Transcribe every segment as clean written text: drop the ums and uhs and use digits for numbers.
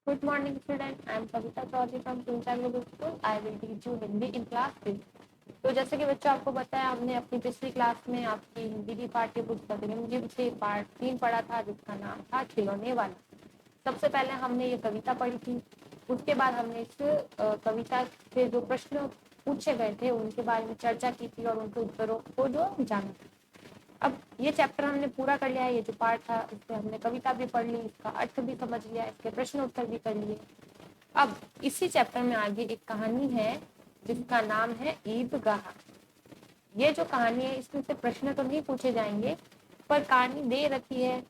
Good morning, student. I am Kavita Chaudhary from Sunshine Middle School. I will teach you Hindi in class 5th. तो जैसे कि बच्चों आपको बताया हमने अपनी पिछली क्लास में आपकी हिंदी की पाठ्य पुस्तक रिमझिम से पाठ 3 पढ़ा था जिसका नाम था खिलौने वाला। सबसे पहले हमने ये कविता पढ़ी थी। उसके बाद हमने इस कविता से जो प्रश्न पूछे गए थे उनके बारे में चर्चा की थी और उनके उत्तरों को जो जाना था। अब ये चैप्टर हमने पूरा कर लिया है। ये जो पार्ट था उसमें हमने कविता भी पढ़ ली, इसका अर्थ भी समझ लिया, इसके प्रश्न उत्तर भी कर लिए। अब इसी चैप्टर में आगे एक कहानी है जिसका नाम है ईदगाह। ये जो कहानी है इसमें से प्रश्न तो नहीं पूछे जाएंगे, पर कहानी दे रखी है,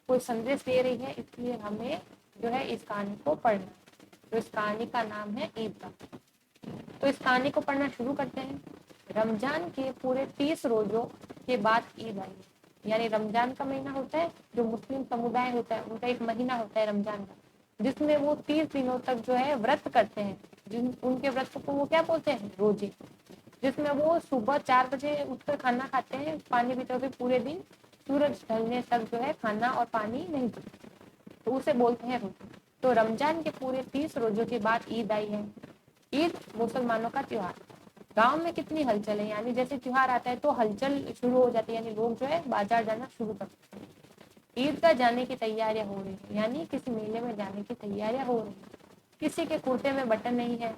कोई संदेश दे रही है, इसलिए हमें जो है इस कहानी को पढ़ना। तो इस कहानी का नाम है ईदगाह। तो इस कहानी को पढ़ना शुरू करते हैं। रमजान के पूरे 30 रोजों के बाद ईद आई। यानी रमजान का महीना होता है, जो मुस्लिम समुदाय होता है उनका एक महीना होता है रमजान का, जिसमें वो 30 दिनों तक जो है व्रत करते हैं। जिन उनके व्रत को वो क्या बोलते हैं? रोजे। जिसमें वो सुबह 4 बजे उठकर खाना खाते हैं, पानी पीते हुए पूरे दिन सूरज ढलने तक जो है खाना और पानी नहीं पीते, तो उसे बोलते हैं रोजे। तो रमजान के पूरे 30 रोजों के बाद ईद आई है। ईद मुसलमानों का त्योहार। गांव में कितनी हलचल है, यानी जैसे त्योहार आता है तो हलचल शुरू हो जाती है, यानी लोग जो है बाजार जाना शुरू करते हैं। ईद का जाने की तैयारियां हो रही है, यानी किसी मेले में जाने की तैयारियां हो रही है। किसी के कुर्ते में बटन नहीं है,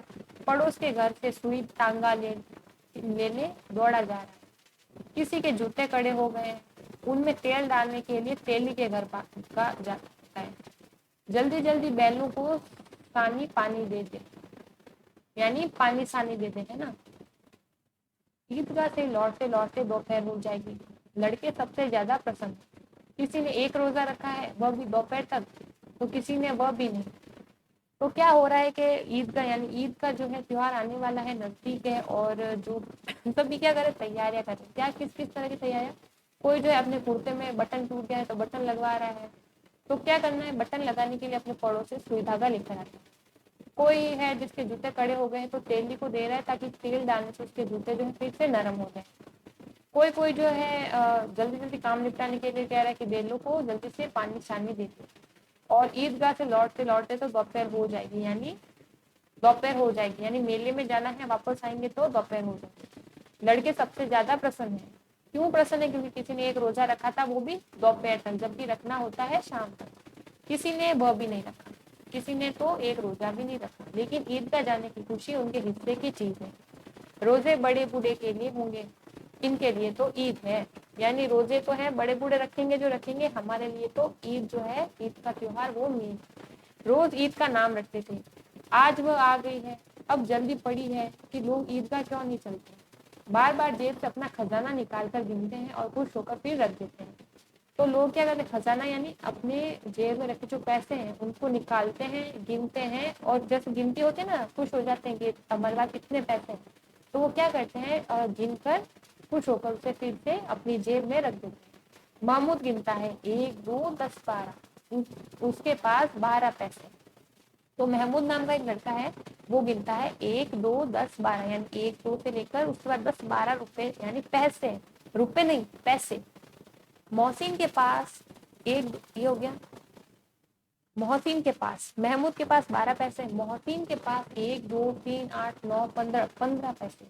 पड़ोस के घर से सुई टांगा लेने दौड़ा जा रहा है। किसी के जूते कड़े हो गए हैं, उनमें तेल डालने के लिए तेली के घर का जाता है। जल्दी जल्दी बैलों को सानी पानी दे दे, यानी पानी सानी देते हैं ना। ईदगाह से लौटते लौटते दोपहर हो जाएगी। लड़के सबसे ज्यादा प्रसन्न। किसी ने एक रोजा रखा है, वह भी दोपहर तक, तो किसी ने वह भी नहीं। तो क्या हो रहा है कि ईद का यानी ईद का जो है त्योहार आने वाला है, नजदीक है, और जो सभी क्या करे, तैयारियां कर रहे हैं। क्या किस किस तरह की तैयारियां? कोई जो है अपने कुर्ते में बटन टूट गया है तो बटन लगवा रहा है, तो क्या करना है, बटन लगाने के लिए अपने पड़ोस से सुई धागा लेकर आता है। कोई है जिसके जूते कड़े हो गए हैं तो तेली को दे रहा है ताकि तेल डालने से उसके जूते जो है फिर से नरम हो जाए। कोई कोई जो है जल्दी जल्दी काम निपटाने के लिए कह रहा है कि बेलों को जल्दी से पानी छानी देते। और ईदगाह से लौटते लौटते तो दोपहर हो जाएगी, यानी दोपहर हो जाएगी, यानी मेले में जाना है, वापस आएंगे तो दोपहर हो जाएगी। लड़के सबसे ज्यादा प्रसन्न है। क्यों प्रसन्न है? क्योंकि किसी ने एक रोजा रखा था, वो भी दोपहर तक, जबकि रखना होता है शाम तक। किसी ने वह भी नहीं रखा, किसी ने तो एक रोजा भी नहीं रखा, लेकिन ईदगाह जाने की खुशी उनके हिस्से की चीज है। रोजे बड़े बूढ़े के लिए होंगे, इनके लिए तो ईद है। यानी रोजे तो है, बड़े बूढ़े रखेंगे जो रखेंगे, हमारे लिए तो ईद जो है, ईद का त्योहार वो मेन। रोज ईद का नाम रखते थे, आज वह आ गई है। अब जल्दी पड़ी है कि लोग ईदगाह क्यों नहीं चलते। बार बार जेब से अपना खजाना निकाल कर गिनते हैं और खुश होकर फिर रख देते हैं। तो लोग क्या करते हैं, खजाना यानी अपने जेब में रखे जो पैसे हैं उनको निकालते हैं, गिनते हैं, और जैसे गिनती होती है ना, खुश हो जाते हैं कि हमारे पास इतने पैसे हैं। तो वो क्या करते हैं, गिनकर खुश होकर उसे फिर से अपनी जेब में रख देते हैं। महमूद गिनता है 1 2 10 12, उसके पास 12 पैसे। तो महमूद नाम का एक लड़का है, वो गिनता है 1 2 10 12, यानी 1 2 से लेकर उसके बाद 10 12 रुपए, यानी पैसे, रुपए नहीं पैसे। मोहसिन के पास एक, ये हो गया मोहसिन के पास, महमूद के पास 12 पैसे, मोहसिन के पास 1 2 3 8 9 15, 15 पैसे।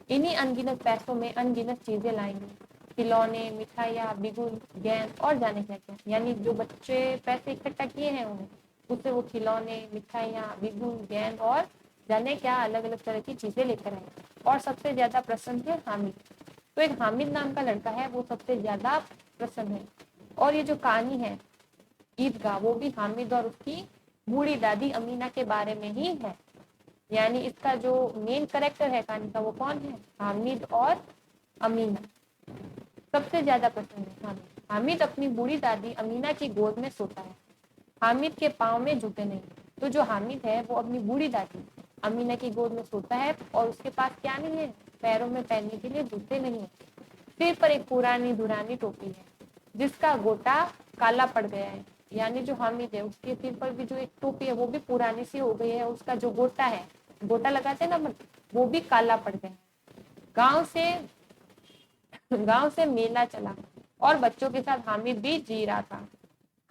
इन्हीं अनगिनत पैसों में अनगिनत चीजें लाएंगे, खिलौने, मिठाइयाँ, बिगुल, गेंद और जाने क्या क्या। यानी जो बच्चे पैसे इकट्ठा किए हैं उन्हें, उससे वो खिलौने, मिठाइयाँ, बिगुल, गेंद और जाने क्या अलग अलग तरह की चीजें लेकर आए। और सबसे ज्यादा प्रसन्न है हामिद। तो एक हामिद नाम का लड़का है, वो सबसे ज्यादा प्रसन्न है। और ये जो कहानी है ईदगाह, वो भी हामिद और उसकी बूढ़ी दादी अमीना के बारे में ही है। यानी इसका जो मेन करेक्टर है कहानी का, वो कौन है? हामिद और अमीना। सबसे ज्यादा पसंद है हामिद। हामिद अपनी बूढ़ी दादी अमीना की गोद में सोता है। हामिद के पाँव में जूते नहीं। तो जो हामिद है वो अपनी बूढ़ी दादी अमीना की गोद में सोता है, और उसके पास क्या नहीं है? पैरों में पहनने के लिए जूते नहीं है। सिर पर एक पुरानी धुरानी टोपी है जिसका गोटा काला पड़ गया है। यानी जो हामिद है उसके सिर पर भी जो एक टोपी है वो भी पुरानी सी हो गई है, उसका जो गोटा है, गोटा लगाते हैं ना, वो भी काला पड़ गया है। गांव से गांव से मेला चला और बच्चों के साथ हामिद भी जी रहा था।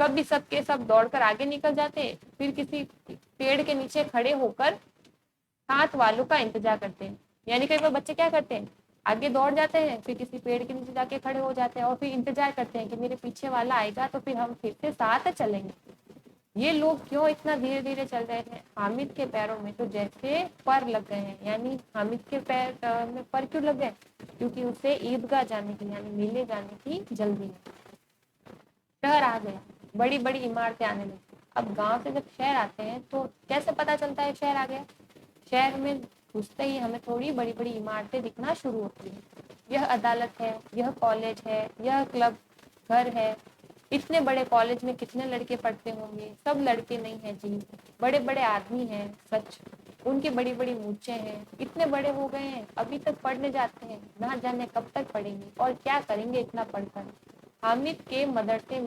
कभी सबके सब दौड़कर आगे निकल जाते, फिर किसी पेड़ के नीचे खड़े होकर साथ वालों का इंतजार करते हैं। यानी कई बार बच्चे क्या करते हैं, आगे दौड़ जाते हैं, फिर किसी पेड़ के नीचे जाके खड़े हो जाते हैं और फिर इंतजार करते हैं कि मेरे पीछे वाला आएगा तो फिर हम फिर से साथ चलेंगे। ये लोग क्यों इतना धीरे धीरे चल रहे थे? हामिद के पैरों में तो जैसे पर लग गए हैं। यानी हामिद के पैर में पर क्यों लग गए? क्योंकि उसे ईदगाह जाने की यानी मेले जाने की जल्दी है। शहर आ गया, बड़ी बड़ी इमारतें आने लगी। अब गांव से जब शहर आते हैं तो कैसे पता चलता है शहर आ गया? शहर में घुसते ही हमें थोड़ी बड़ी बड़ी इमारतें दिखना शुरू होती है। यह अदालत है, यह कॉलेज है, यह क्लब घर है। इतने बड़े कॉलेज में कितने लड़के पढ़ते होंगे? सब लड़के नहीं है जी, बड़े बड़े आदमी हैं। सच, उनकी बड़ी बड़ी मूछें हैं, इतने बड़े हो गए हैं, अभी तक पढ़ने जाते हैं, ना जाने कब तक पढ़ेंगे और क्या करेंगे इतना पढ़कर। हामिद के मदरसे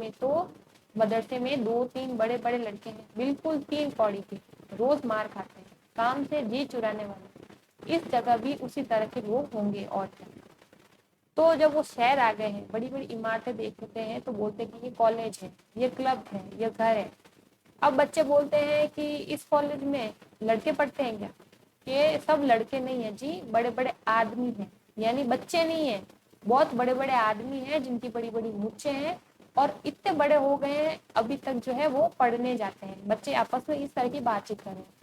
में दो तीन बड़े बड़े लड़के हैं, बिल्कुल 3 कौड़ी के, रोज मार खाते हैं, काम से जी चुराने वाले। इस जगह भी उसी तरह के लोग होंगे और क्या। तो जब वो शहर आ गए हैं, बड़ी बड़ी इमारतें देखते हैं तो बोलते हैं कि ये कॉलेज है, ये क्लब है, ये घर है। अब बच्चे बोलते हैं कि इस कॉलेज में लड़के पढ़ते हैं क्या? ये सब लड़के नहीं है जी, बड़े बड़े आदमी हैं। यानी बच्चे नहीं है, बहुत बड़े बड़े आदमी हैं जिनकी बड़ी बड़ी मूछें हैं और इतने बड़े हो गए हैं, अभी तक जो है वो पढ़ने जाते हैं। बच्चे आपस में इस तरह की बातचीत कर रहे हैं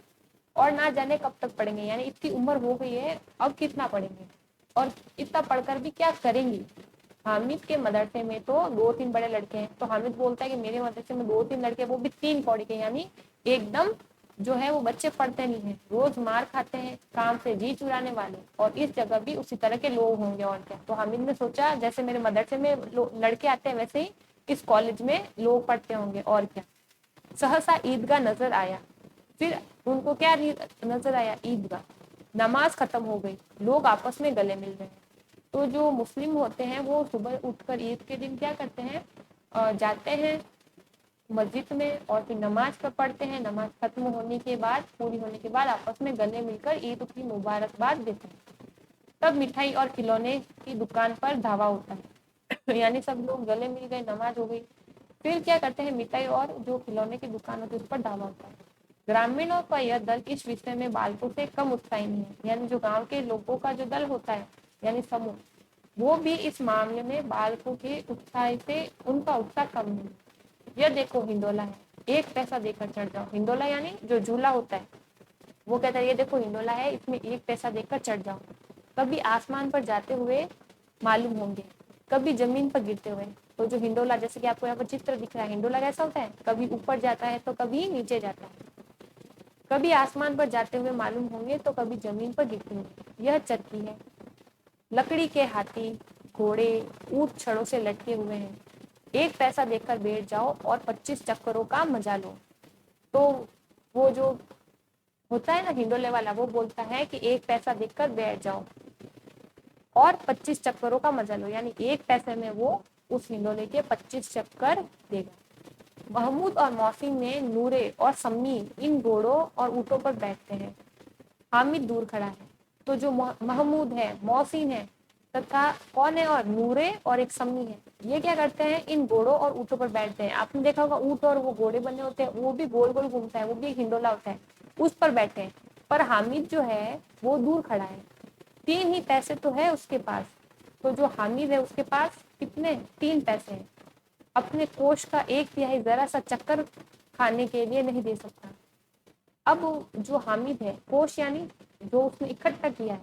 और ना जाने कब तक पढ़ेंगे। यानी इतनी उम्र हो गई है, अब कितना पढ़ेंगे और इतना पढ़कर भी क्या करेंगे? हामिद के मदरसे में तो दो तीन बड़े लड़के हैं, तो हामिद बोलता है कि मेरे मदरसे में दो तीन लड़के, वो भी 3 कौड़ी के, यानी एकदम जो है वो बच्चे पढ़ते नहीं है, रोज मार खाते हैं, काम से जी चुराने वाले। और इस जगह भी उसी तरह के लोग होंगे और क्या। तो हामिद ने सोचा जैसे मेरे मदरसे में लड़के आते हैं वैसे ही इस कॉलेज में लोग पढ़ते होंगे और क्या। सहसा ईदगाह नजर आया। फिर उनको क्या नजर आया? ईदगाह। नमाज खत्म हो गई, लोग आपस में गले मिल रहे हैं। तो जो मुस्लिम होते हैं वो सुबह उठकर ईद के दिन क्या करते हैं, जाते हैं मस्जिद में और फिर नमाज पढ़ते हैं। नमाज खत्म होने के बाद, पूरी होने के बाद आपस में गले मिलकर ईद की मुबारकबाद देते हैं। तब मिठाई और खिलौने की दुकान पर धावा होता है। यानी सब लोग गले मिल गए, नमाज हो गई, फिर क्या करते हैं, मिठाई और जो खिलौने की दुकान होती है उस पर धावा होता है। ग्रामीणों का यह दल इस विषय में बालकों से कम उत्साही नहीं है। यानी जो गांव के लोगों का जो दल होता है यानी समूह, वो भी इस मामले में बालकों के उत्साह से उनका उत्साह कम नहीं। यह देखो हिंडोला है, 1 पैसा देकर चढ़ जाओ। हिंडोला यानी जो झूला होता है, वो कहता है ये देखो हिंडोला है, इसमें 1 पैसा देकर चढ़ जाओ। कभी आसमान पर जाते हुए मालूम होंगे, कभी जमीन पर गिरते हुए। तो जो हिंडोला, जैसे कि आपको यहाँ पर चित्र दिख रहा है, हिंडोला कैसा होता है, कभी ऊपर जाता है तो कभी नीचे जाता है। कभी आसमान पर जाते हुए मालूम होंगे तो कभी जमीन पर गिरते हुए। यह चरखी है, लकड़ी के हाथी, घोड़े, ऊंट छड़ों से लटके हुए हैं। 1 पैसा देकर बैठ जाओ और 25 चक्करों का मजा लो। तो वो जो होता है ना हिंडोले वाला, वो बोलता है कि 1 पैसा देकर बैठ जाओ और 25 चक्करों का मजा लो। यानी 1 पैसे में वो उस हिंडोले के 25 चक्कर देगा। महमूद और मौसिन ने नूरे और सम्मी इन घोड़ों और ऊँटों पर बैठते हैं। हामिद दूर खड़ा है। तो जो महमूद है, मौसिन है तथा कौन है, और नूरे और एक सम्मी है, ये क्या करते हैं, इन घोड़ों और ऊँटों पर बैठते हैं। आपने देखा होगा ऊँट और वो घोड़े बने होते हैं, वो भी गोल गोल घूमता है, वो भी एक हिंडोला होता है, उस पर बैठे हैं। पर हामिद जो है वो दूर खड़ा है। 3 ही पैसे तो है उसके पास। तो जो हामिद है उसके पास कितने, 3 पैसे हैं। अपने कोष का 1/3 जरा सा चक्कर खाने के लिए नहीं दे सकता। अब जो हामिद है, कोष यानी जो उसने इकट्ठा किया है,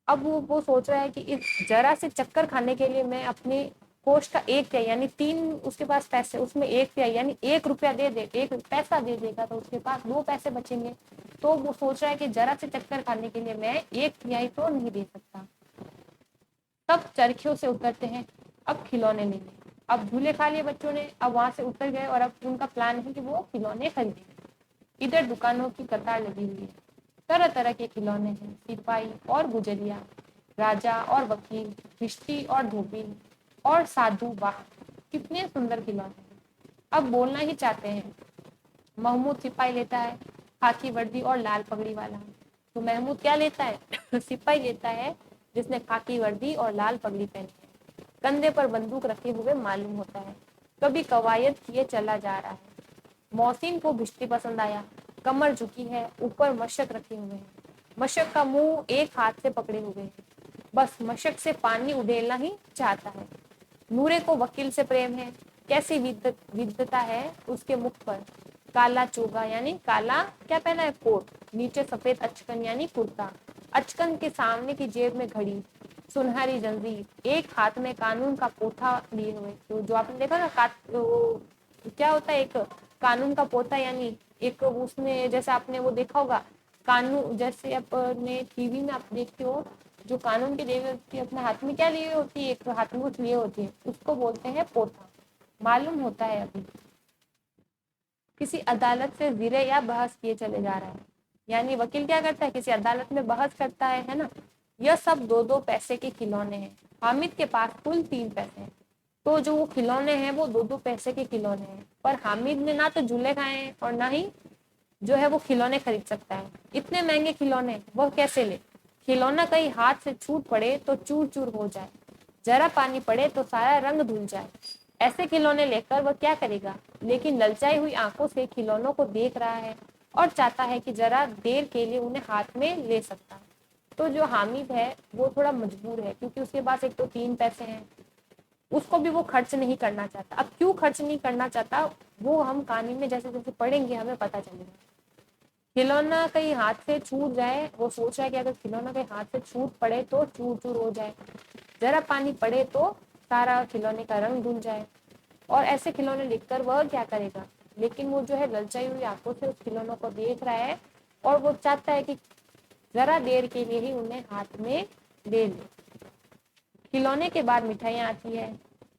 अब वो सोच रहा है कि इस जरा से चक्कर खाने के लिए मैं अपने कोष का 1/3 यानी 3 उसके पास पैसे, उसमें 1/3 यानी 1 रुपया दे दे, 1 पैसा दे देगा तो उसके पास 2 पैसे बचेंगे। तो वो सोच रहा है कि जरा से चक्कर खाने के लिए मैं 1/3 तो नहीं दे सकता। तब चरखियों से उतरते हैं, अब खिलौने लेंगे। अब झूले खा लिए बच्चों ने, अब वहां से उतर गए और अब उनका प्लान है कि वो खिलौने खरीदेंगे। इधर दुकानों की कतार लगी हुई है, तरह तरह के खिलौने हैं, सिपाही और गुजरिया, राजा और वकील, रिश्ती और धोबी और साधु। वाह, कितने सुंदर खिलौने हैं। अब बोलना ही चाहते हैं। महमूद सिपाही लेता है, खाकी वर्दी और लाल पगड़ी वाला। तो महमूद क्या लेता है? सिपाही लेता है जिसने खाकी वर्दी और लाल पगड़ी पहनी है, कंधे पर बंदूक रखे हुए मालूम होता है। कभी कवायद किए चला जा रहा है। मौसीन को भिश्ती पसंद आया, कमर झुकी है, ऊपर मशक रखे हुए हैं, मशक का मुंह एक हाथ से पकड़े हुए है, बस मशक से पानी उड़ेलना ही चाहता है। नूरे को वकील से प्रेम है, कैसी विद्धता है उसके मुख पर। काला चोगा यानी काला क्या पहना है, कोट, नीचे सफेद अचकन यानी कुर्ता, अचकन के सामने की जेब में घड़ी, सुनहरी जंजीर, एक हाथ में कानून का पोथा लिए हुए। तो जो आपने देखा ना क्या होता है, एक कानून का पोथा यानी एक उसमें, जैसे आपने वो देखा होगा कानून, जैसे अपने टीवी में आप देखते हो जो कानून की देवी होती है अपने हाथ में क्या लिए होती है, एक हाथ में कुछ लिए होती है, उसको बोलते हैं पोथा। मालूम होता है अभी किसी अदालत से जिरे या बहस किए चले जा रहा है, यानी वकील क्या करता है, किसी अदालत में बहस करता है ना। यह सब दो दो पैसे के खिलौने हैं। हामिद के पास कुल 3 पैसे हैं। तो जो वो खिलौने हैं वो दो दो पैसे के खिलौने हैं, पर हामिद ने ना तो झूले खाए हैं और ना ही जो है वो खिलौने खरीद सकता है। इतने महंगे खिलौने वह कैसे ले। खिलौना कहीं हाथ से छूट पड़े तो चूर चूर हो जाए, जरा पानी पड़े तो सारा रंग धुल जाए। ऐसे खिलौने लेकर वह क्या करेगा, लेकिन ललचाई हुई आंखों से खिलौनों को देख रहा है और चाहता है कि जरा देर के लिए उन्हें हाथ में ले सकता है। तो जो हामिद है वो थोड़ा मजबूर है, क्योंकि उसके पास एक तो 3 पैसे हैं, उसको भी वो खर्च नहीं करना चाहता। अब क्यों खर्च नहीं करना चाहता वो हम कहानी में जैसे जैसे पढ़ेंगे हमें पता चलेगा। खिलौना कहीं हाथ से छूट जाए, वो सोच रहा है कि अगर खिलौना कहीं हाथ से छूट पड़े तो चूर चूर हो जाए, जरा पानी पड़े तो सारा खिलौने का रंग धुल जाए। और ऐसे खिलौने देखकर वह क्या करेगा, लेकिन वो जो है ललचाई हुई आंखों से उस खिलौनों को देख रहा है और वो चाहता है कि जरा देर के लिए ही उन्हें हाथ में ले ले। खिलौने के बाद मिठाइयाँ आती है,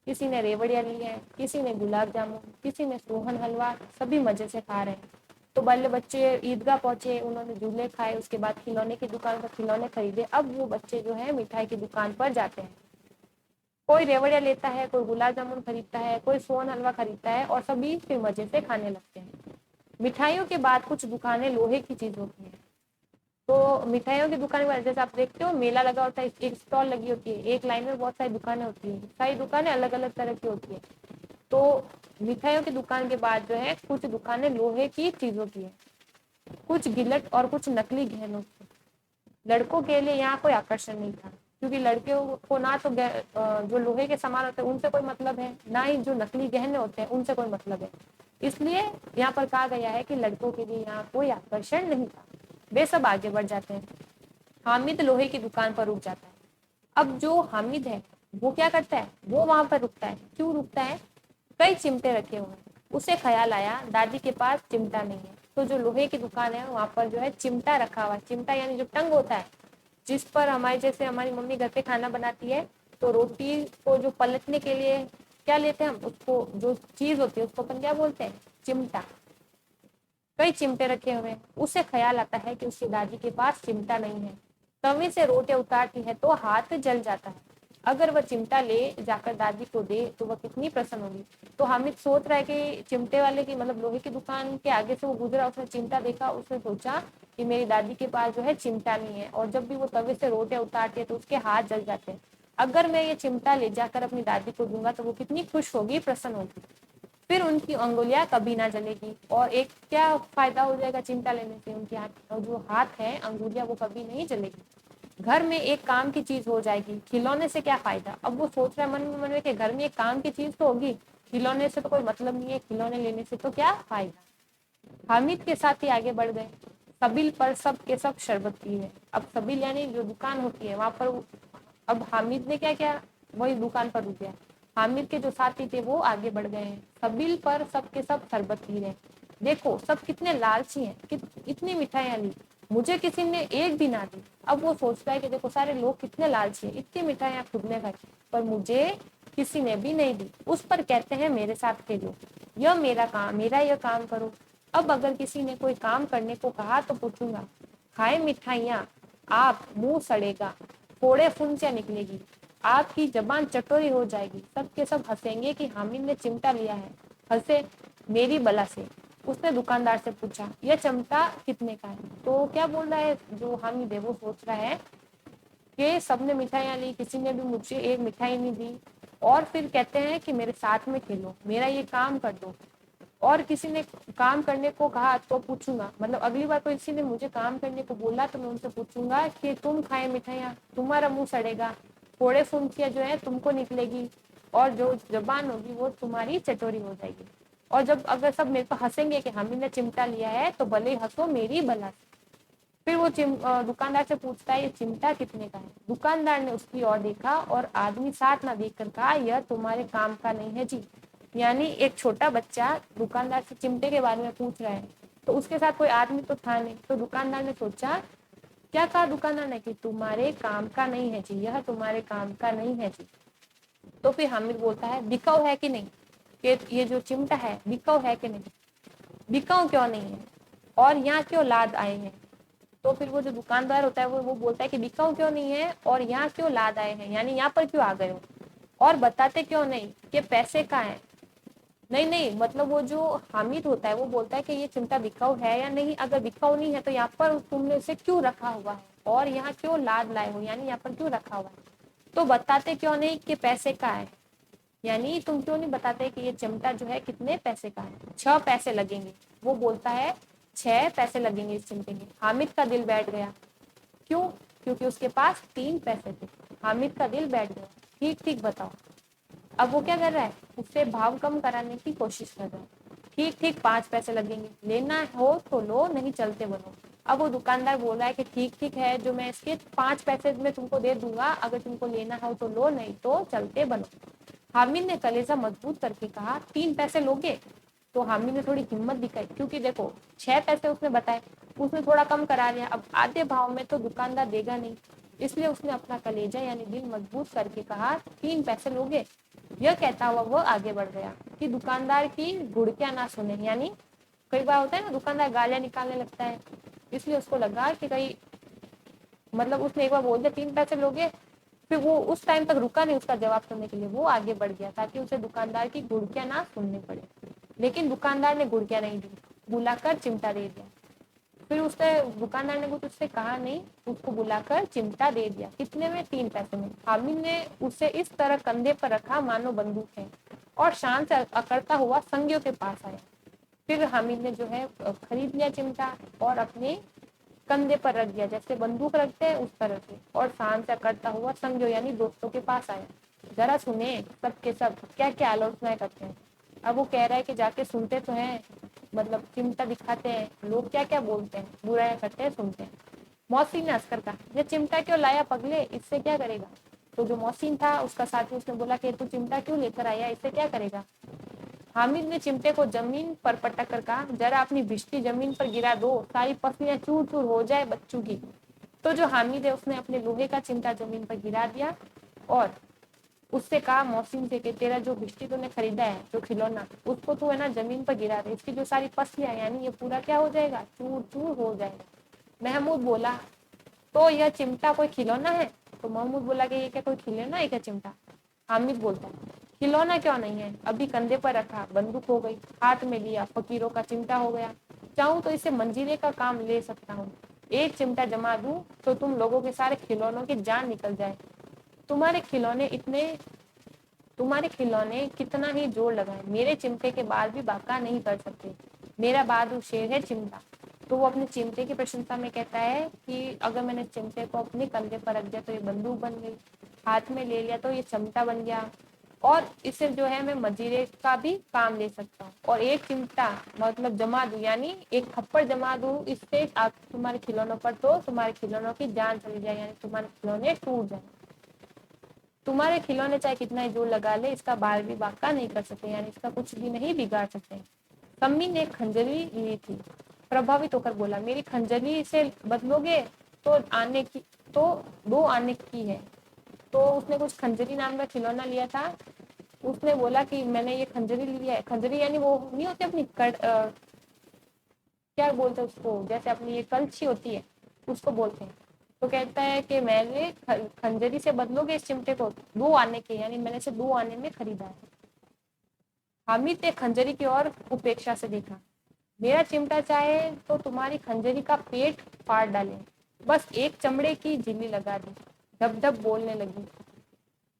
किसी ने रेवड़िया ली है, किसी ने गुलाब जामुन, किसी ने सोहन हलवा, सभी मजे से खा रहे हैं। तो बाले बच्चे ईदगाह पहुंचे, उन्होंने झूले खाए, उसके बाद खिलौने की दुकान पर खिलौने खरीदे। अब वो बच्चे जो है मिठाई की दुकान पर जाते हैं, कोई रेवड़िया लेता है, कोई गुलाब जामुन खरीदता है, कोई सोहन हलवा खरीदता है और सभी फिर मजे से खाने लगते हैं। मिठाइयों के बाद कुछ दुकानें लोहे की चीज होती है। तो मिठाइयों की दुकान पर जैसे आप देखते हो मेला लगा होता है, एक स्टॉल लगी होती है, एक लाइन में बहुत सारी दुकानें होती है, सारी दुकानें अलग अलग तरह की होती है। तो मिठाइयों की दुकान के बाद जो है कुछ दुकानें लोहे की चीजों की है, कुछ गिलट और कुछ नकली गहनों की। लड़कों के लिए यहाँ कोई आकर्षण नहीं था, क्योंकि लड़कियों को ना तो जो लोहे के सामान होते हैं उनसे कोई मतलब है, ना ही जो नकली गहने होते हैं उनसे कोई मतलब है। इसलिए यहाँ पर कहा गया है कि लड़कों के लिए यहाँ कोई आकर्षण नहीं था। वे सब आगे बढ़ जाते हैं। हामिद लोहे की दुकान पर रुक जाता है। अब जो हामिद है वो क्या करता है, वो वहां पर रुकता है। क्यों रुकता है, कई चिमटे रखे हुए हैं। उसे ख्याल आया दादी के पास चिमटा नहीं है, तो जो लोहे की दुकान है वहां पर जो है चिमटा रखा हुआ है। चिमटा यानी जो टंग होता है, जिस पर हमारे जैसे हमारी मम्मी घर पे खाना बनाती है, तो रोटी को जो पलटने के लिए क्या लेते हैं हम, उसको जो चीज होती है उसको अपन क्या बोलते हैं, चिमटा। कई चिमटे रखे हुए हैं। उसे ख्याल आता है कि उसकी दादी के पास चिमटा नहीं है। तवे से रोटियां उतारती है तो हाथ जल जाता है। अगर वह चिमटा ले जाकर दादी को दे तो वह कितनी प्रसन्न होगी। तो हामिद सोच रहा है कि चिमटे वाले की मतलब लोहे की दुकान के आगे से वो गुजरा, उसने चिमटा देखा, उसने सोचा कि मेरी दादी के पास जो है चिमटा नहीं है, और जब भी वो तवे से रोटियां उतारती है तो उसके हाथ जल जाते हैं। अगर मैं ये चिमटा ले जाकर अपनी दादी को दूंगा तो वो कितनी खुश होगी, प्रसन्न होगी, फिर उनकी अंगुलियां कभी ना जलेगी। और एक क्या फायदा हो जाएगा चिमटा लेने से, उनकी हाथ जो हाथ है अंगुलियां वो कभी नहीं जलेगी। घर में एक काम की चीज हो जाएगी, खिलौने से क्या फायदा। अब वो सोच रहा है मन में कि घर में एक काम की चीज तो होगी, खिलौने से तो कोई मतलब नहीं है, खिलौने लेने से तो क्या फायदा। हामिद के साथ ही आगे बढ़ गए। सबील पर सब के सब शरबत पिए। अब सबील यानी जो दुकान होती है वहां पर अब हामिद ने क्या किया, वही दुकान पर रुक गया। हामिद के जो साथी थे वो आगे बढ़ गए हैं। सबील पर सब के सब शरबत पी रहे हैं। देखो सब कितने लालची हैं कि इतनी मिठाइयां ली, मुझे किसी ने एक भी ना दी। अब वो सोचता है कि देखो सारे लोग कितने लालची हैं, इतनी मिठाइयां खुद ने खाई पर मुझे किसी ने भी नहीं दी। उस पर कहते हैं मेरे साथ खेलो, यह मेरा काम, मेरा यह काम करो। अब अगर किसी ने कोई काम करने को कहा तो पूछूंगा, खाए मिठाइयाँ, आप मुंह सड़ेगा, फोड़े फुंसियाँ निकलेगी, आपकी जबान चटोरी हो जाएगी। सबके सब हंसेंगे कि हामिद ने चिमटा लिया है। हंसे मेरी बला से। उसने दुकानदार से पूछा यह चिमटा कितने का है। तो क्या बोल रहा है जो हामिद है, वो सोच रहा है कि सबने मिठाइयाँ ली, किसी ने भी मुझे एक मिठाई नहीं दी, और फिर कहते हैं कि मेरे साथ में खेलो, मेरा ये काम कर दो। और किसी ने काम करने को कहा तो पूछूंगा, मतलब अगली बार कोई किसी ने मुझे काम करने को बोला तो मैं उनसे पूछूंगा कि तुम खाए मिठाइयाँ, तुम्हारा मुंह सड़ेगा, फोड़े फुंसियाँ जो है तुमको निकलेगी, और जो जबान होगी वो तुम्हारी चटोरी हो जाएगी। और जब अगर सब मेरे को हंसेंगे कि हामी ने चिमटा लिया है तो भले ही हंसो मेरी भला से। फिर वो दुकानदार से पूछता है ये चिमटा कितने का है। दुकानदार ने उसकी ओर देखा और आदमी साथ ना देख कर कहा यह तुम्हारे काम का नहीं है जी। यानी एक छोटा बच्चा दुकानदार से चिमटे के बारे में पूछ रहा है, तो उसके साथ कोई आदमी तो था नहीं, तो दुकानदार ने सोचा, क्या कहा दुकानदार ने कि तुम्हारे काम का नहीं है जी, यह तुम्हारे काम का नहीं है जी। तो फिर हामिद बोलता है बिकाऊ है कि नहीं, कि ये जो चिमटा है बिकाऊ है कि नहीं। बिकाऊ क्यों नहीं है और यहाँ क्यों लाद आए हैं। तो फिर वो जो दुकानदार होता है वो बोलता है कि बिकाऊ क्यों नहीं है और यहाँ क्यों लाद आए हैं, यानी यहाँ पर क्यों आ गए हो, और बताते क्यों नहीं कि पैसे कहाँ है। नहीं नहीं, मतलब वो जो हामिद होता है वो बोलता है कि ये चिमटा बिकाऊ है या नहीं, अगर बिकाऊ नहीं है तो यहाँ पर तुमने इसे क्यों रखा हुआ है और यहाँ क्यों लाद लाए हो, यानी यहाँ पर क्यों रखा हुआ है। तो बताते क्यों नहीं कि पैसे का है, यानी तुम क्यों नहीं बताते कि ये चिमटा जो है कितने पैसे का है। 6 पैसे लगेंगे। वो बोलता है 6 पैसे लगेंगे इस चिमटे के। हामिद का दिल बैठ गया। क्यों? क्योंकि उसके पास 3 पैसे थे। हामिद का दिल बैठ गया। ठीक ठीक बताओ। अब वो क्या कर रहा है, उससे भाव कम कराने की कोशिश कर रहा है। ठीक ठीक 5 पैसे लगेंगे, लेना हो तो लो नहीं चलते बनो। अब वो दुकानदार बोल रहा है कि ठीक ठीक है, जो मैं इसके 5 पैसे में तुमको दे दूंगा, अगर तुमको लेना हो तो लो नहीं तो चलते बनो। हामिद ने कलेजा मजबूत करके कहा 3 पैसे लोगे। तो हामिद ने थोड़ी हिम्मत दिखाई, क्योंकि देखो 6 पैसे उसने बताए, उसने थोड़ा कम करा लिया, अब आधे भाव में तो दुकानदार देगा नहीं, इसलिए उसने अपना कलेजा यानी दिल मजबूत करके कहा 3 पैसे लोगे। यह कहता हुआ वो आगे बढ़ गया कि दुकानदार की घुड़कियां ना सुने, यानी कई बार होता है ना दुकानदार गालियां निकालने लगता है, इसलिए उसको लगा कि कहीं, मतलब उसने एक बार बोल दिया 3 पैसे लोगे, फिर वो उस टाइम तक रुका नहीं उसका जवाब सुनने के लिए, वो आगे बढ़ गया ताकि उसे दुकानदार की घुड़कियां ना सुननी पड़े। लेकिन दुकानदार ने घुड़कियां नहीं दी, बुलाकर चिमटा दे दिया। फिर उसने दुकानदार ने कुछ उससे कहा नहीं, उसको बुलाकर चिमटा दे दिया। कितने में? 3 पैसे में। हामिद ने उसे इस तरह कंधे पर रखा मानो बंदूक है, और शान से अकड़ता हुआ संगियों के पास आया। फिर हामिद ने जो है खरीद लिया चिमटा और अपने कंधे पर रख दिया, जैसे बंदूक रखते हैं उस तरह से, और शान से अकड़ता हुआ संगियों यानी दोस्तों के पास आया। जरा सुने सब के सब क्या क्या आलोचनाएं करते हैं। अब वो कह रहा है कि जाके सुनते तो हैं, मतलब चिमटा दिखाते हैं, लोग क्या क्या बोलते हैं, बुराइयां करते हैं, सुनते हैं। मौसी ने हंसकर कहा ये चिमटा क्यों लाया पगले, इससे क्या करेगा। तो जो मौसीन था उसका साथी, उसने बोला कि तू चिमटा क्यों लेकर आया, इससे क्या करेगा। हामिद ने चिमटे को जमीन पर पटक कर कहा जरा अपनी भिष्टी जमीन पर गिरा दो, सारी पसलियां चूर चूर हो जाए बच्चों की। तो जो हामिद है उसने अपने लोहे का चिमटा जमीन पर गिरा दिया और उससे कहा मौसिन से कि तेरा जो भिष्टी तूने खरीदा है, जो खिलौना, उसको तू है ना जमीन पर गिरा दे, इसकी जो सारी पसलियां यानी ये पूरा क्या हो जाएगा, चूर चूर हो जाएगा। महमूद बोला तो यह चिमटा कोई खिलौना है। तो महमूद बोला कि ये क्या कोई खिलौना है क्या चिमटा। हामिद बोलता है खिलौना क्यों नहीं है, अभी कंधे पर रखा बंदूक हो गई, हाथ में लिया फकीरों का चिमटा हो गया, चाहूं तो इसे मंजीरे का काम ले सकता हूँ। एक चिमटा जमा दूं तो तुम लोगों के सारे खिलौनों की जान निकल जाए। तुम्हारे खिलौने इतने तुम्हारे खिलौने कितना ही जोर लगाए, मेरे चिमटे के बाल भी बांका नहीं कर सकते। मेरा बहादुर शेर है चिमटा। तो वो अपने चिमटे की प्रशंसा में कहता है कि अगर मैंने चिमटे को अपने कंधे पर रख दिया तो ये बंदूक बन गई, हाथ में ले लिया तो ये चिमटा बन गया, और इसे जो है मैं मजीरे का भी काम ले सकता हूँ। और एक चिमटा मतलब जमा दूं यानी एक थप्पड़ जमा दूं इससे आप तुम्हारे खिलौनों पर, तो तुम्हारे खिलौनों की जान चली जाए, यानी तुम्हारे खिलौने टूट जाए। तुम्हारे खिलौने चाहे कितना ही जोर लगा ले इसका बाल भी बांका नहीं कर सकते, यानी इसका कुछ भी नहीं बिगाड़ सकते। सम्मी ने खंजरी ली थी, प्रभावित होकर बोला मेरी खंजरी से बदलोगे तो आने की तो 2 आने की है। तो उसने कुछ खंजरी नाम का खिलौना लिया था, उसने बोला कि मैंने ये खंजरी लिया है। खंजरी यानी वो नहीं होती अपनी क्या बोलते हैं उसको, जैसे अपनी ये कलछी होती है उसको बोलते हैं। तो कहता है कि मैंने खंजरी से बदलोगे इस चिमटे को 2 आने के, यानी मैंने इसे 2 आने में खरीदा है। हामिद ने खंजरी की ओर उपेक्षा से देखा। मेरा चिमटा चाहे तो तुम्हारी खंजरी का पेट फाड़ डाले, बस एक चमड़े की झिल्ली लगा दी। धब धब बोलने लगी।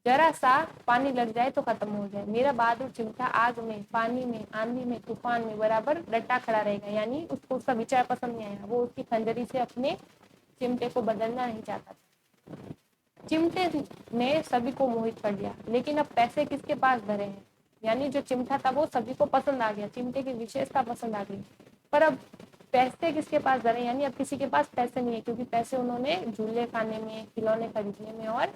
जरा सा पानी लग जाए तो खत्म हो जाए, मेरा बहादुर चिमटा आग में, पानी में, आंधी में, तूफान में बराबर डटा खड़ा रहेगा। यानी उसको उसका विचार पसंद नहीं आया, वो उसकी खंजरी से अपने चिमटे को बदलना नहीं चाहता था। चिमटे ने सभी को मोहित कर लिया, लेकिन अब पैसे किसके पास धरे हैं। यानी जो चिमटा था वो सभी को पसंद आ गया, चिमटे की विशेषता पसंद आ गई, पर अब पैसे किसके पास धरे, यानी अब किसी के पास पैसे नहीं है, क्योंकि पैसे उन्होंने झूले खाने में, खिलौने खरीदने में और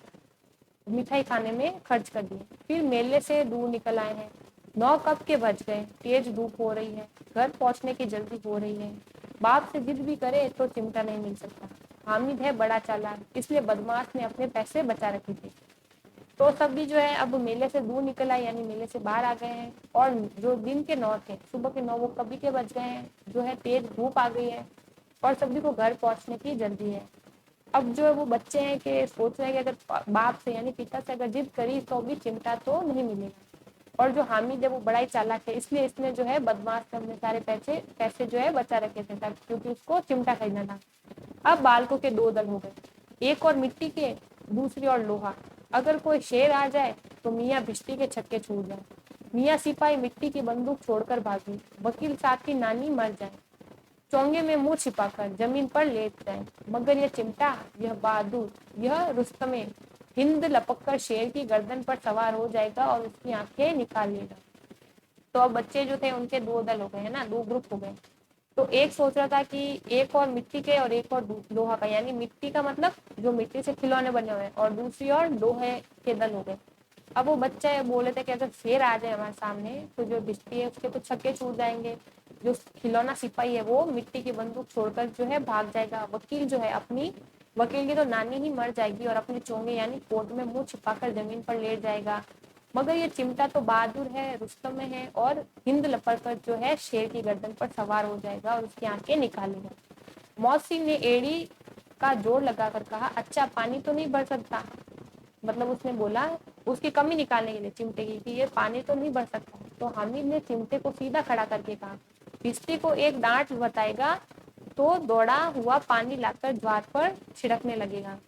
मिठाई खाने में खर्च कर दिए। फिर मेले से दूर निकल आए हैं, 9 कब के बज गए, तेज धूप हो रही है, घर पहुंचने की जल्दी हो रही है। बाप से जिद भी करे तो चिमटा नहीं मिल सकता। हामिद है बड़ा चालाक, इसलिए बदमाश ने अपने पैसे बचा रखे थे। तो सब भी जो है अब मेले से दूर निकल आए, यानी मेले से बाहर आ गए हैं। और जो दिन के 9 थे, सुबह के 9 वो कभी के बज गए हैं, जो है तेज धूप आ गई है और सभी को घर पहुंचने की जल्दी है। अब जो है वो बच्चे हैं कि सोच रहे हैं कि अगर बाप से यानी पिता से अगर जिद करी तो भी चिमटा तो नहीं मिलेगा। और जो हामिद है वो बड़ा ही चालाक है, इसलिए इसने जो है बदमाश से अपने सारे पैसे पैसे जो है बचा रखे थे, क्योंकि उसको चिमटा खरीदना था। अब बालकों के 2 दल हो गए, एक और मिट्टी के, दूसरी और लोहा। अगर कोई शेर आ जाए तो मियाँ भिश्ती के छक्के छूट जाए, मियाँ सिपाही मिट्टी की बंदूक छोड़कर भागे, वकील साहब की नानी मर जाए, चोंगे में मुंह छिपाकर जमीन पर लेट जाए, मगर यह चिमटा, यह बहादुर, यह रुस्तमे हिंद लपक कर शेर की गर्दन पर सवार हो जाएगा और उसकी आंखें निकाल लेगा। तो अब बच्चे जो थे उनके 2 दल हो गए है ना, 2 ग्रुप हो गए। तो एक सोच रहा था कि एक और मिट्टी के और एक और लोहा का, यानी मिट्टी का मतलब जो मिट्टी से खिलौने बने हुए हैं, और दूसरी और लोहे के दल हो गए। अब वो बच्चे बोले थे कि अगर शेर आ जाए हमारे सामने तो जो भिश्ती है उसके तो छक्के छूट जाएंगे, जो खिलौना सिपाही है वो मिट्टी की बंदूक छोड़कर जो है भाग जाएगा, वकील जो है अपनी, वकील की तो नानी ही मर जाएगी और अपने चोंगे यानी कोट में मुंह छिपाकर जमीन पर लेट जाएगा, मगर ये चिमटा तो बहादुर है, रुस्तम में है और हिंद लपट कर जो है शेर की गर्दन पर सवार हो जाएगा और उसकी आंखें निकालेगा। मौसी ने एड़ी का जोर लगाकर कहा, अच्छा पानी तो नहीं भर सकता, मतलब उसने बोला उसकी कमी निकालने के लिए चिमटे की कि ये पानी तो नहीं भर सकता। तो हामिद ने चिमटे को सीधा खड़ा करके कहा, भिश्ती को एक डांट बताएगा तो दौड़ा हुआ पानी लाकर द्वार पर छिड़कने लगेगा,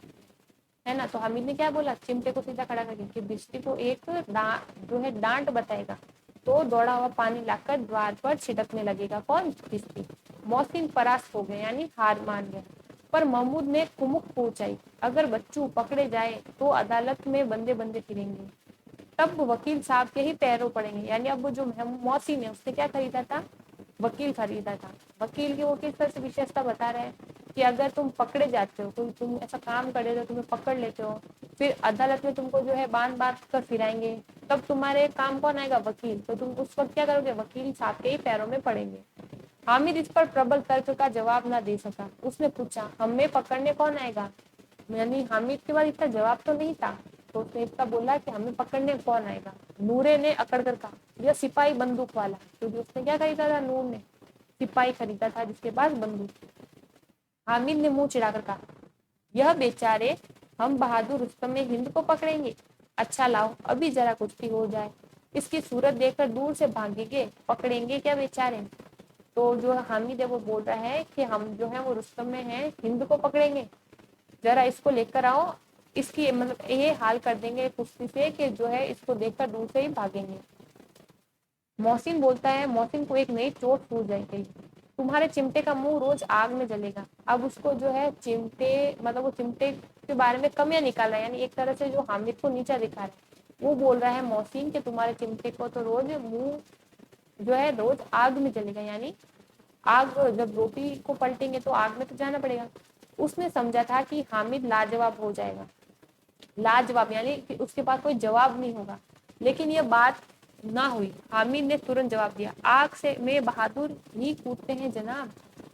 है ना। तो हामिद ने क्या बोला, चिमटे को सीधा खड़ा करके कि भिश्ती को एक जो है डांट बताएगा तो दौड़ा हुआ पानी लाकर द्वार पर छिड़कने लगेगा, कौन, भिश्ती। मोहसिन परास्त हो गए यानी हार मान गए, पर महमूद ने कुमुक पहुंचाई, अगर बच्चू पकड़े जाए तो अदालत में बंदे बंदे फिरेंगे, तब वकील साहब के ही पैरों पड़ेंगे। यानी अब वो जो मोहसिन है उसने क्या खरीदा था, वकील खरीदा था। वकील की वो किस तरह से विशेषता बता रहे हैं कि अगर तुम पकड़े जाते हो, कोई तुम ऐसा काम कर रहे हो, तुम्हें पकड़ लेते हो, फिर अदालत में तुमको जो है बांध बांध कर फिराएंगे, तब तुम्हारे काम कौन आएगा, वकील। तो तुम उस वक्त क्या करोगे, वकील साहब के ही पैरों में पड़ेंगे। हामिद इस पर प्रबल तर्क का जवाब ना दे सका, उसने पूछा, हमें पकड़ने कौन आएगा। यानी हामिद के पास इतना जवाब तो नहीं था, तो उसने इसका बोला कि हमें पकड़ने कौन आएगा। नूरे ने अकड़ कर कहा, यह सिपाही बंदूक वाला, क्योंकि उसने क्या खरीदा था, नूर ने सिपाही खरीदा था जिसके पास बंदूक। हामिद ने मुंह चिढ़ाकर कहा, यह बेचारे हम बहादुर रुस्तम में हिंद को पकड़ेंगे, अच्छा लाओ अभी जरा कुश्ती हो जाए, इसकी सूरत देखकर दूर से भागेंगे, पकड़ेंगे क्या बेचारे। तो जो हामिद है वो बोल रहा है कि हम जो है वो रुस्तम में है, हिंद को पकड़ेंगे, जरा इसको लेकर आओ, इसकी मतलब ये हाल कर देंगे कुश्ती से कि जो है इसको देखकर दूर से ही भागेंगे। मोहसिन बोलता है, मोहसिन को एक नई चोट सूझ गई, तुम्हारे चिमटे का मुंह रोज आग में जलेगा। अब उसको जो है चिमटे, मतलब वो चिमटे के बारे में कमियां निकाल रहा है, यानी एक तरह से जो हामिद को नीचा दिखा रहा है। वो बोल रहा है मोहसिन कि तुम्हारे चिमटे को तो रोज मुंह जो है रोज आग में जलेगा, यानी आग, जब रोटी को पलटेंगे तो आग में तो जाना पड़ेगा। उसने समझा था कि हामिद लाजवाब हो जाएगा, लाजवाब यानी कि उसके पास कोई जवाब नहीं होगा, लेकिन ये बात ना हुई। हामिद ने तुरंत जवाब दिया, आग से में बहादुर ही कूदते हैं जनाब,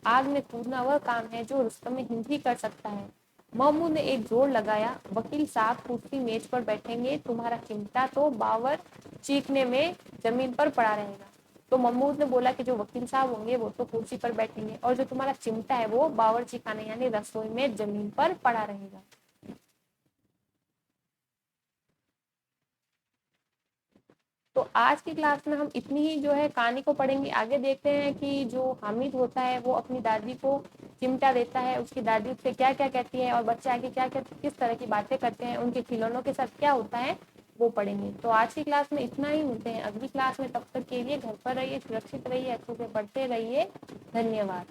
आग में कूदना वह काम है जो रुस्तम में हिंद ही कर सकता है। महमूद ने एक जोर लगाया, वकील साहब कुर्सी मेज पर बैठेंगे, तुम्हारा चिमटा तो बावर चीखने में जमीन पर पड़ा रहेगा। तो महमूद ने बोला कि जो वकील साहब होंगे वो तो कुर्सी पर बैठेंगे और जो तुम्हारा चिमटा है वो बावर्ची खाने यानी रसोई में जमीन पर पड़ा रहेगा। तो आज की क्लास में हम इतनी ही जो है कहानी को पढ़ेंगे। आगे देखते हैं कि जो हामिद होता है वो अपनी दादी को चिमटा देता है, उसकी दादी उससे क्या क्या कहती है और बच्चे आगे क्या क्या किस तरह की बातें करते हैं, उनके खिलौनों के साथ क्या होता है, वो पढ़ेंगे। तो आज की क्लास में इतना ही, मिलते हैं अगली क्लास में, तब तक के लिए घर पर रहिए, सुरक्षित रहिए, अच्छे से पढ़ते रहिए। धन्यवाद।